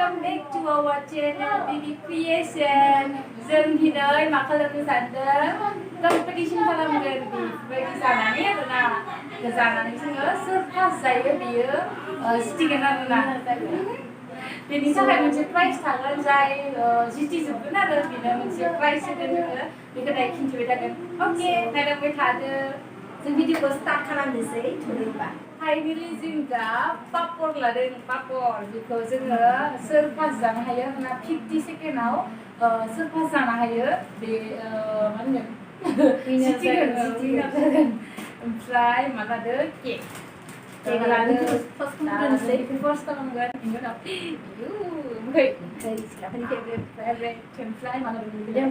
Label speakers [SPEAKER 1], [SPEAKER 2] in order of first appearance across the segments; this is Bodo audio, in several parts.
[SPEAKER 1] welcome back to our channel Baby Creation. जों दिनै मा खालामनो सानदों? कम्पिटिशन खालामगोन बेफोरबायदि जानानै आरोना। जानानै जोङो सोर फार्स्ट जायो बेयो सिथिगोन आरोना। बेनि थाखाय मोनसे प्राइज थागोन जाय जितिजोबगोन आरो बेनो मोनसे प्राइज होगोन जोङो। बेखौ दायो खिन्थिबाय थागोन। अके, नायलांबाय थादो।
[SPEAKER 2] जों भिडिअखौ स्टार्ट खालामनोसै थुदोंबा
[SPEAKER 1] फाइनेलि जों दा पापर लादों पापर बेखौ जोङो सोर फार्स्ट जानो हायो होनना 50 सेकेन्डआव सोर फार्स्ट जानो हायो बे मा होनगोन जितिगोन ओमफ्राय मा लादो केक लादो फार्स्ट खालामगोन बेनि उनाव सिख्लाफोरनि फेभरेट ओमफ्राय मा लादो दै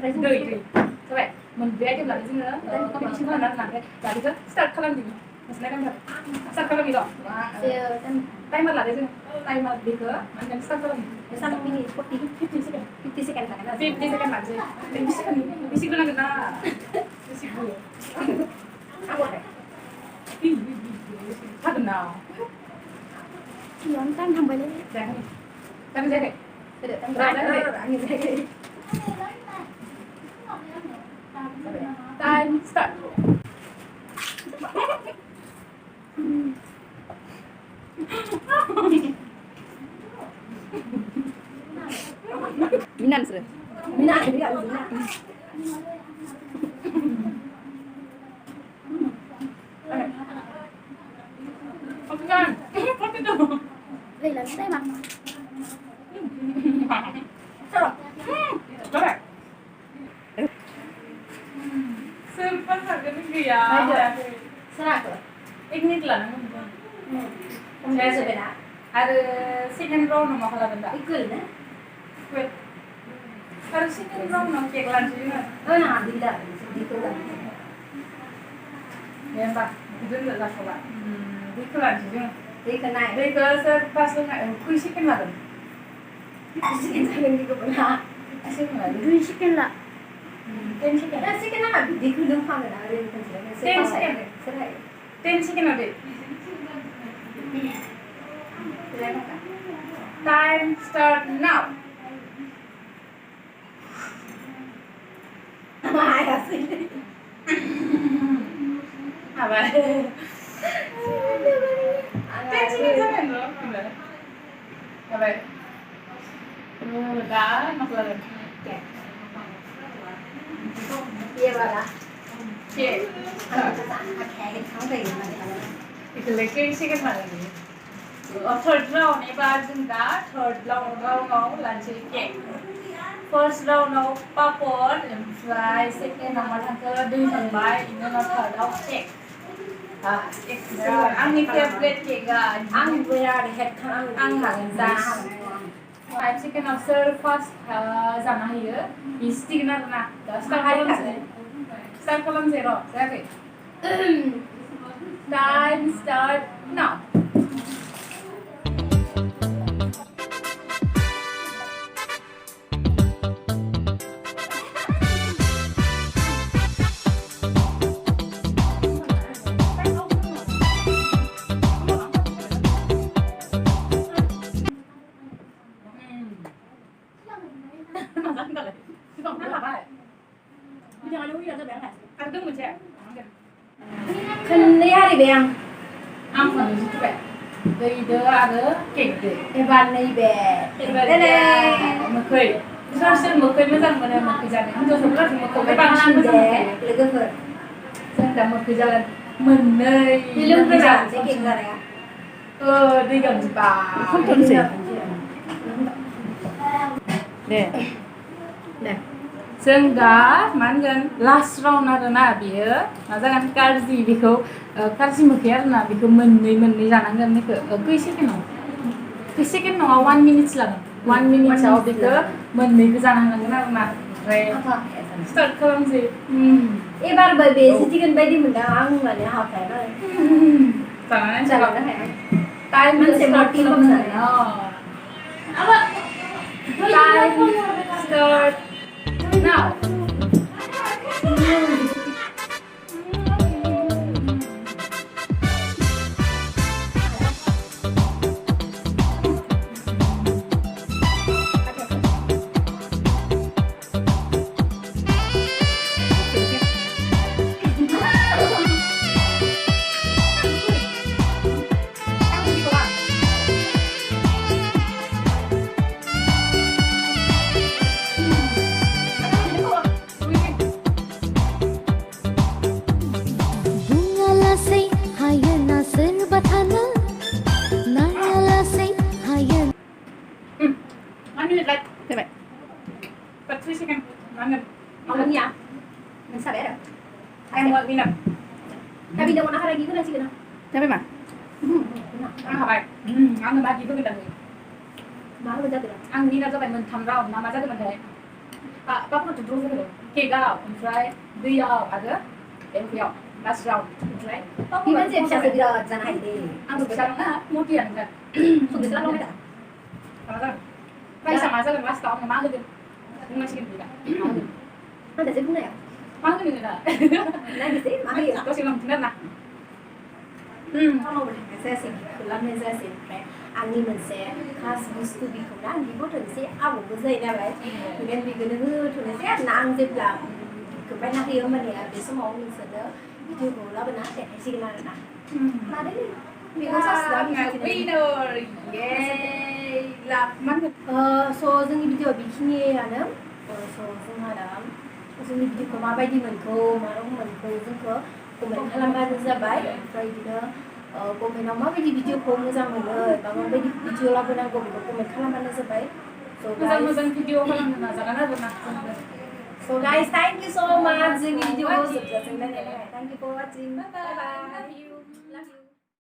[SPEAKER 1] जाबाय मोनब्रै आइटेम लादो जोङो कम्पिटिशन खालामनो आरोना ओमफ्राय दा बेखौ स्टार्ट खालामदिनि स्टार्ट खालामनि र' टाइमार लादो जों टाइमार बेखौ माने स्टार्ट खालामनि
[SPEAKER 2] 7 मिनिट
[SPEAKER 1] 50 सेकेन्ड
[SPEAKER 2] 50 सेकेन्ड लागोन
[SPEAKER 1] 50 सेकेन्ड लानोसै बेसे गोनांगोन ना बेसे गोयो हागोन ना
[SPEAKER 2] सिगां टाइम थांबायलै
[SPEAKER 1] जायाखै टाइम जायाखै आंनि जायाखै time start
[SPEAKER 2] Minat sudah. Minat juga minat.
[SPEAKER 1] Oke kan? Apa itu?
[SPEAKER 2] Lelah saya mak.
[SPEAKER 1] Coba. Coba. Sempat harga tinggi ya.
[SPEAKER 2] Serah tu.
[SPEAKER 1] Ini lah.
[SPEAKER 2] Saya sebenarnya.
[SPEAKER 1] Ada second round nama kalau benda.
[SPEAKER 2] Ikut na.
[SPEAKER 1] Wait. Ada second round nama kek lanjut ni.
[SPEAKER 2] Oh nah, bila itu lah.
[SPEAKER 1] Ya tak. Itu dah coba. Itu lanjut ni.
[SPEAKER 2] Ikut naik.
[SPEAKER 1] Itu pas tu nak kuih second lah.
[SPEAKER 2] Second second juga pernah.
[SPEAKER 1] Second lah.
[SPEAKER 2] Dua second lah.
[SPEAKER 1] 10 second.
[SPEAKER 2] Second lah. Ikut dong faham na.
[SPEAKER 1] 10 second.
[SPEAKER 2] Serah.
[SPEAKER 1] 10 second ada. Time start now.
[SPEAKER 2] Ayah sih.
[SPEAKER 1] Apa? 10 second sampai no? Apa? Dah, nak lalu.
[SPEAKER 2] Iya bala.
[SPEAKER 1] Okay.
[SPEAKER 2] Kayak kamu kayak gimana?
[SPEAKER 1] Itu lagi second mana ni? Third round ni baru dah third round lanjut cake. First round now papor, fry second nama tangga dui sampai ini nama third round cake. Angin favorite cake ga.
[SPEAKER 2] Ang benar head kan
[SPEAKER 1] Ang hangan dah. 5 second after first जाना है इस्टिक ना ना start column zero okay time start now
[SPEAKER 2] Kenapa hari bang?
[SPEAKER 1] Ang sana situ be. Dari dia ada cake deh.
[SPEAKER 2] Eban ni be.
[SPEAKER 1] Makai. Seharusnya makai macam mana makai jalan. Untuk sebelah makai
[SPEAKER 2] Eban deh. Lega ber.
[SPEAKER 1] Saya makai jalan menai.
[SPEAKER 2] Belum berjalan cake enggak ya?
[SPEAKER 1] Dia ganti bah.
[SPEAKER 2] Konton sih. Deh. Deh. जों दा
[SPEAKER 1] मा होनगोन लास्ट राउन्ड आरोना बेयो मा जागोन कारजि बेखौ कारजि मोखै आरोना बेखौ मोननै जानांगोन बेखौ खै सेकेन्ड नङा 1 मिनिट्स लागोन 1 मिनिट्सआव बेखौ मोननैबो जानांगोन आरोना ओमफ्राय स्टार्ट खालामसै
[SPEAKER 2] एबार बे सिटिगोन बायदि मोनदों आं माने हाखाया
[SPEAKER 1] जानानै
[SPEAKER 2] हाया
[SPEAKER 1] टाइम
[SPEAKER 2] मोनसे मर्टिन खालामनानै
[SPEAKER 1] time start now minute left.
[SPEAKER 3] Thế vậy.
[SPEAKER 1] But 3 seconds. Mana?
[SPEAKER 2] Malam ya. Mình sao để được?
[SPEAKER 1] Em 1 minute.
[SPEAKER 2] Tapi dia mau nak lagi pun sih kena.
[SPEAKER 3] Thế vậy mà.
[SPEAKER 1] Ăn hả bạn? Ăn là ba gì với cái đằng
[SPEAKER 2] Baru betul tidak?
[SPEAKER 1] ăn đi ra cho bạn mình thầm rau mà ra cho mình thế bác nó chụp luôn cái kê gạo right đi ada em kêu that's rau right
[SPEAKER 2] Ini kan saya bisa segera sana ini.
[SPEAKER 1] ăn được sao mua tiền rồi
[SPEAKER 2] Sudah selesai belum tak?
[SPEAKER 1] rồi bây giờ mà ra gần last stop mà mang lên nhưng mà chỉ gì cả
[SPEAKER 2] Ada sih punya ya?
[SPEAKER 1] mang cái gì đó
[SPEAKER 2] Lagi sih, mari ya.
[SPEAKER 1] có xin lòng thứ nè
[SPEAKER 2] Kalau boleh saya sih, kalau saya sih, anh đi mình sẽ khas gusto di kuna, di bố thường sẽ ăn một cái gì nào đấy, thì nên vì cái thứ thường sẽ ăn dịp là cứ phải nãy giờ mình để số món mình sẽ đỡ, video của nó bên nãy sẽ hay là nè, mà đấy vì nó sao đó mình
[SPEAKER 1] winner yay là mang
[SPEAKER 2] so जोंनि भिडिअ बेखिनियानो so जोंहा दा जोंनि भिडिअखौ माबायदि मोनखो मारै मोनखो जोंखौ कमेन्ट खालामबानो जाबाय ओमफ्राय बिदिनो कमेन्टआव माबायदि भिडिअखौ मोजां मोनो बा माबायदि भिडिअ लाबोनांगौ बेखौ कमेन्ट खालामबानो जाबाय
[SPEAKER 1] मोजां भिडिअ खालामनो नाजागोन आरो ना
[SPEAKER 2] So guys, thank you so much. जोंनि भिडिअखौ जोबजासिम नायनायनि थाखाय thank you for watching. Bye bye. Love you.